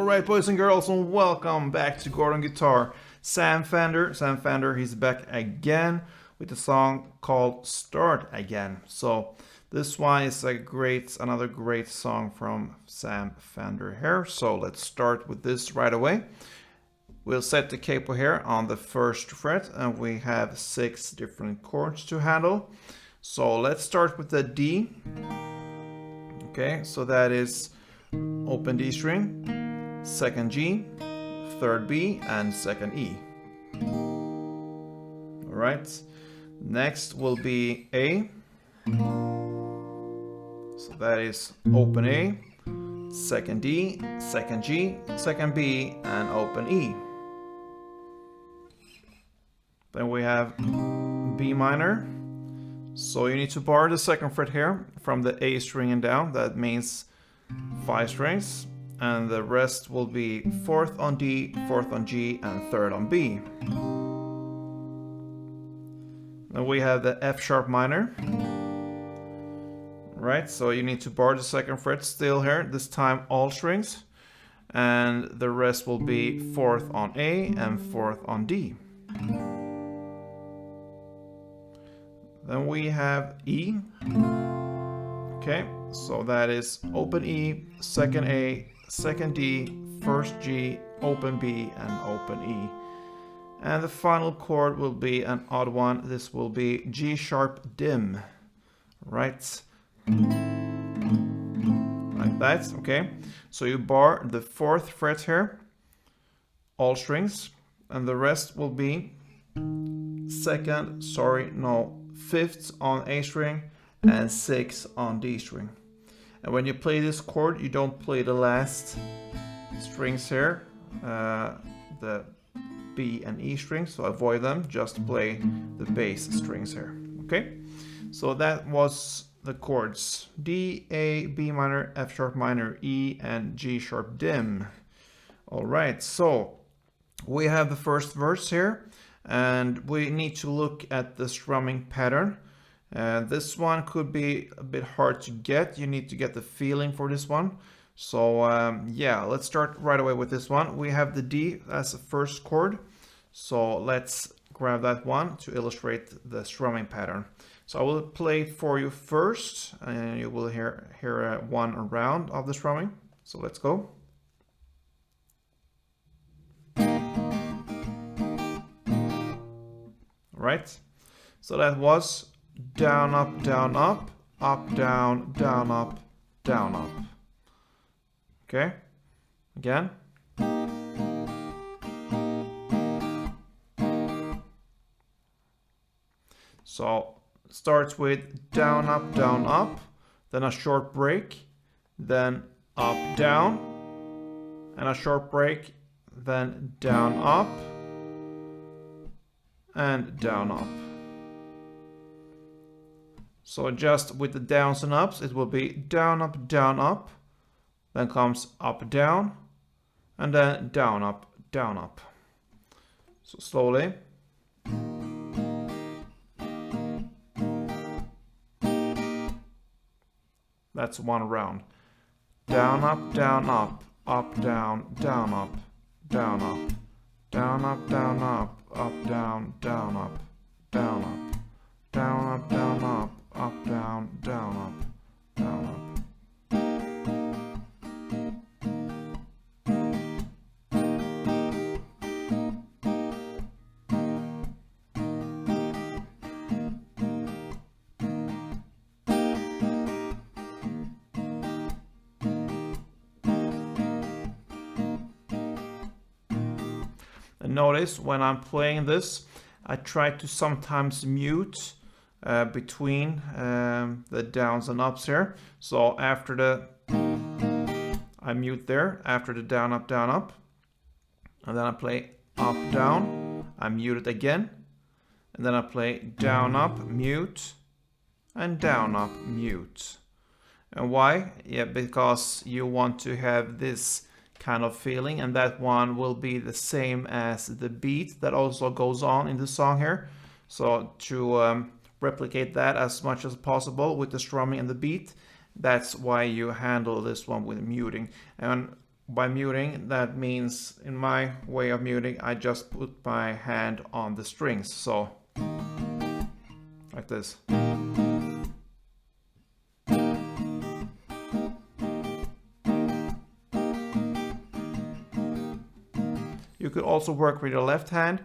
Alright, boys and girls, and welcome back to Gordon Guitar. Sam Fender, he's back again with a song called Start Again. So this one is another great song from Sam Fender here. So let's start with this right away. We'll set the capo here on the first fret, and we have 6 different chords to handle. So let's start with the D. Okay, so that is open D string, 2nd G, 3rd B, and 2nd E. Alright, next will be A. So that is open A, 2nd D, 2nd G, 2nd B, and open E. Then we have B minor. So you need to bar the 2nd fret here from the A string and down. That means 5 strings, and the rest will be 4th on D, 4th on G, and 3rd on B. Then we have the F sharp minor. Right, so you need to bar the 2nd fret still here, this time all strings, and the rest will be 4th on A and 4th on D. Then we have E. Okay, so that is open E, 2nd A, 2nd D, 1st G, open B, and open E. And the final chord will be an odd one. This will be G sharp dim. Right? Like that, okay? So you bar the 4th fret here, all strings, and the rest will be 5th on A string and 6th on D string. And when you play this chord, you don't play the last strings here, the B and E strings, so avoid them, just play the bass strings here. Okay, so that was the chords: D, A, B minor, F sharp minor, E, and G sharp dim. Alright, so we have the first verse here, and we need to look at the strumming pattern. This one could be a bit hard to get. You need to get the feeling for this one. So yeah, let's start right away with this one. We have the D as the first chord. So let's grab that one to illustrate the strumming pattern. So I will play it for you first, and you will hear one round of the strumming. So let's go. Right, so that was down, up, down, up, up, down, down, up, down, up. Okay, again. So it starts with down, up, then a short break, then up, down, and a short break, then down, up, and down, up. So just with the downs and ups, it will be down, up, then comes up, down, and then down, up, down, up. So slowly. That's one round. Down, up, down, up, up, down, down, up, down, up, down, up, down, up, up, down, down, up, down, up, down, up, down, up, up, down, down, up, down, up. And notice when I'm playing this, I try to sometimes mute between the downs and ups here. So after I mute there after the down, up, and then I play up, down, I mute it again, and then I play down, up, mute, and down, up, mute. And why? Yeah, because you want to have this kind of feeling, and that one will be the same as the beat that also goes on in the song here. So to replicate that as much as possible with the strumming and the beat, that's why you handle this one with muting. And by muting, that means in my way of muting, I just put my hand on the strings, so like this. You could also work with your left hand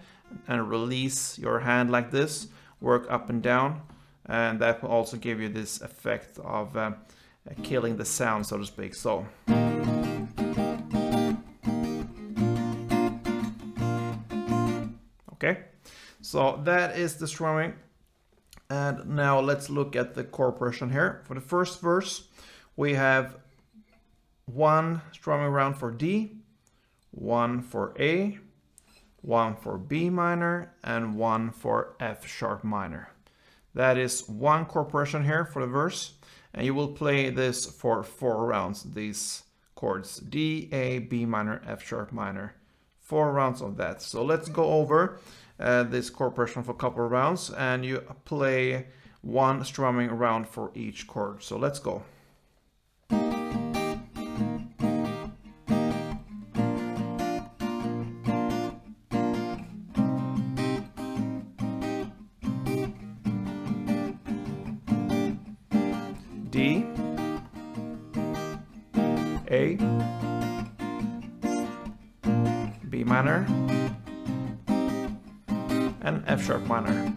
and release your hand like this, work up and down, and that will also give you this effect of killing the sound, so to speak. So okay, so that is the strumming. And now let's look at the chord progression here. For the first verse, we have one strumming round for D, one for A, one for B minor, and one for F sharp minor. That is one chord progression here for the verse, and you will play this for 4 rounds, these chords D, A, B minor, F sharp minor, 4 rounds of that. So let's go over this chord progression for a couple of rounds, and you play one strumming round for each chord. So let's go. D, A, B minor, and F sharp minor.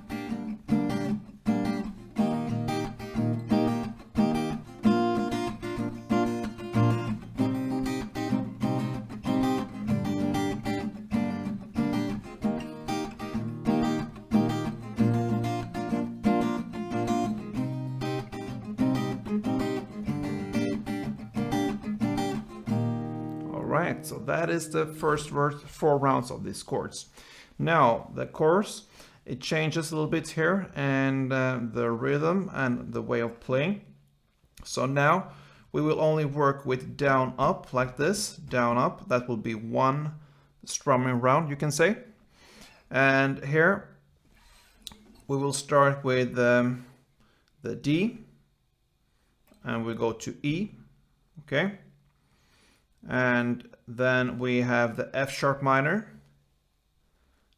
Alright, so that is the first verse, 4 rounds of these chords. Now the chorus, it changes a little bit here, and the rhythm and the way of playing. So now we will only work with down up like this, down up. That will be one strumming round, you can say. And here we will start with the D, and we go to E, okay. And then we have the F sharp minor.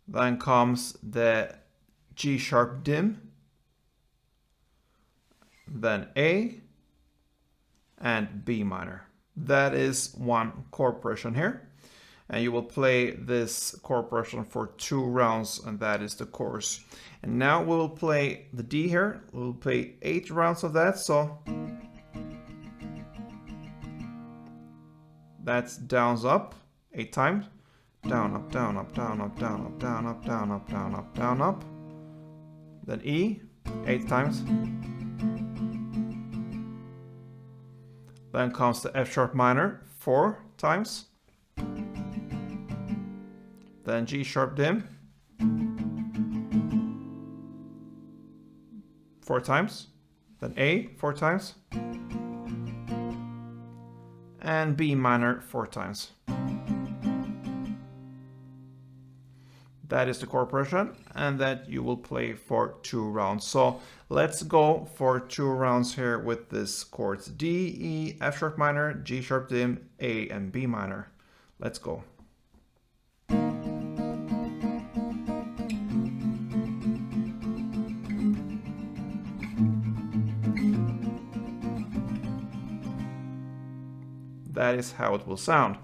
Then comes the G sharp dim. Then A and B minor. That is one chord progression here. And you will play this chord progression for 2 rounds, and that is the chorus. And now we will play the D here. We'll play 8 rounds of that. So that's downs up 8 times. Down, up, down, up, down, up, down, up, down, up, down, up, down, up, down, up. Then E 8 times. Then comes the F sharp minor 4 times. Then G sharp dim 4 times. Then A 4 times. And B minor 4 times. That is the chord progression, and that you will play for 2 rounds. So let's go for 2 rounds here with this chords D, E, F sharp minor, G sharp dim, A, and B minor. Let's go. That is how it will sound.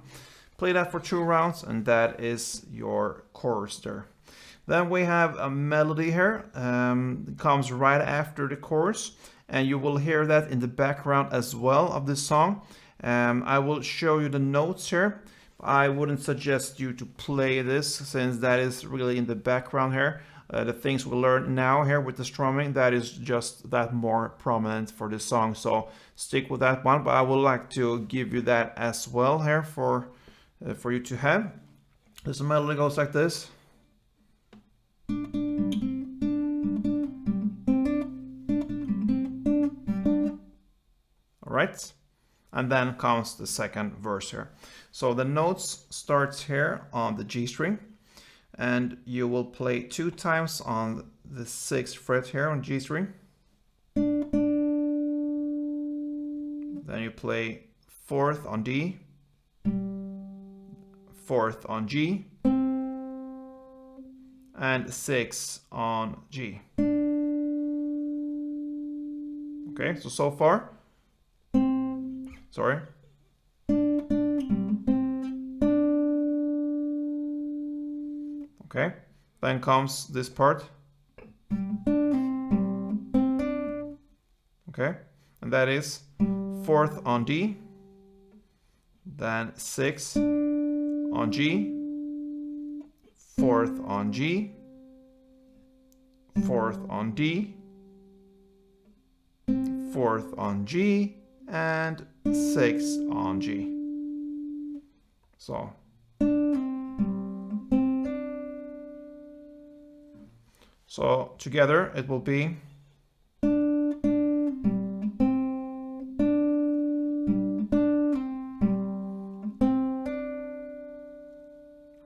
Play that for 2 rounds, and that is your chorus there. Then we have a melody here. It comes right after the chorus, and you will hear that in the background as well of this song. I will show you the notes here. I wouldn't suggest you to play this, since that is really in the background here. The things we learn now here with the strumming, that is just that more prominent for this song. So stick with that one, but I would like to give you that as well here for you to have. This melody goes like this. Alright, and then comes the second verse here. So the notes starts here on the G string, and you will play 2 times on the 6th fret here on G string. Then you play 4th on D. 4th on G, and 6 on G. Okay, so far. Sorry. Okay, then comes this part. Okay, and that is 4th on D, then 6 on G, 4th on G, 4th on D, 4th on G, and 6 on G. So together it will be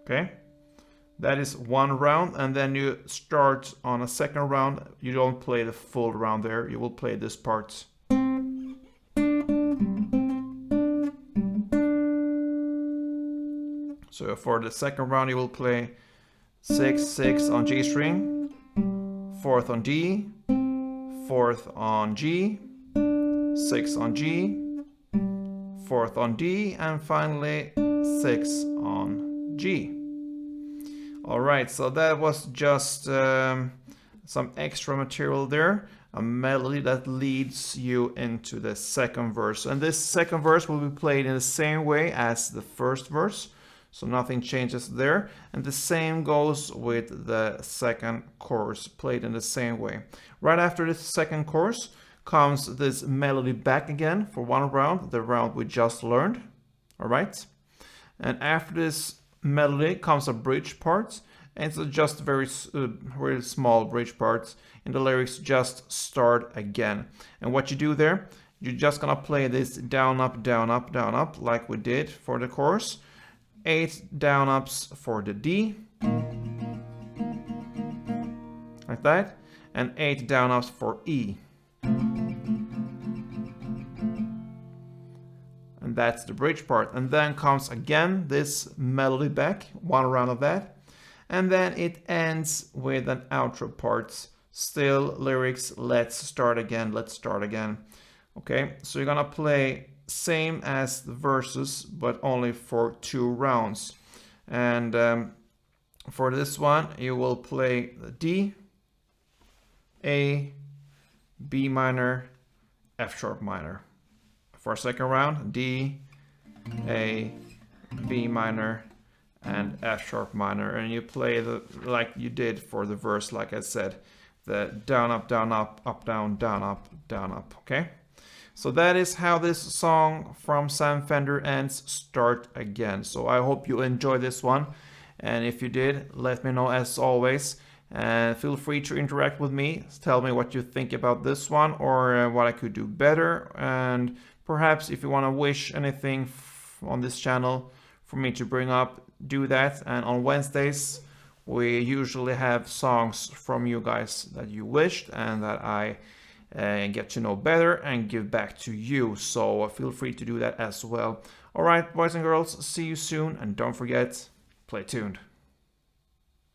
okay. That is one round, and then you start on a second round. You don't play the full round there, you will play this part. So for the second round you will play 6, 6 on G string, 4th on D, 4th on G, 6 on G, 4th on D, and finally 6 on G. Alright, so that was just some extra material there, a melody that leads you into the second verse. And this second verse will be played in the same way as the first verse, so nothing changes there. And the same goes with the second chorus, played in the same way. Right after this second chorus comes this melody back again for one round, the round we just learned. Alright, and after this melody comes a bridge part, and it's just very small bridge parts, and the lyrics just start again. And what you do there, you're just gonna play this down up down up down up like we did for the chorus, 8 down ups for the D, like that, and 8 down ups for E. And that's the bridge part. And then comes again this melody back, one round of that, and then it ends with an outro part, still lyrics, let's start again, let's start again. Okay, so you're gonna play same as the verses, but only for 2 rounds. And for this one you will play the D, A, B minor, F sharp minor. For a second round, D, A, B minor, and F sharp minor, and you play the like you did for the verse, like I said, the down up down up up down down up down up. Okay, so that is how this song from Sam Fender ends, Start Again. So I hope you enjoyed this one, and if you did, let me know as always. And feel free to interact with me, tell me what you think about this one, or what I could do better, and perhaps if you want to wish anything on this channel for me to bring up, do that. And on Wednesdays we usually have songs from you guys that you wished and that I get to know better and give back to you, so feel free to do that as well. Alright, boys and girls, see you soon, and don't forget, play tuned.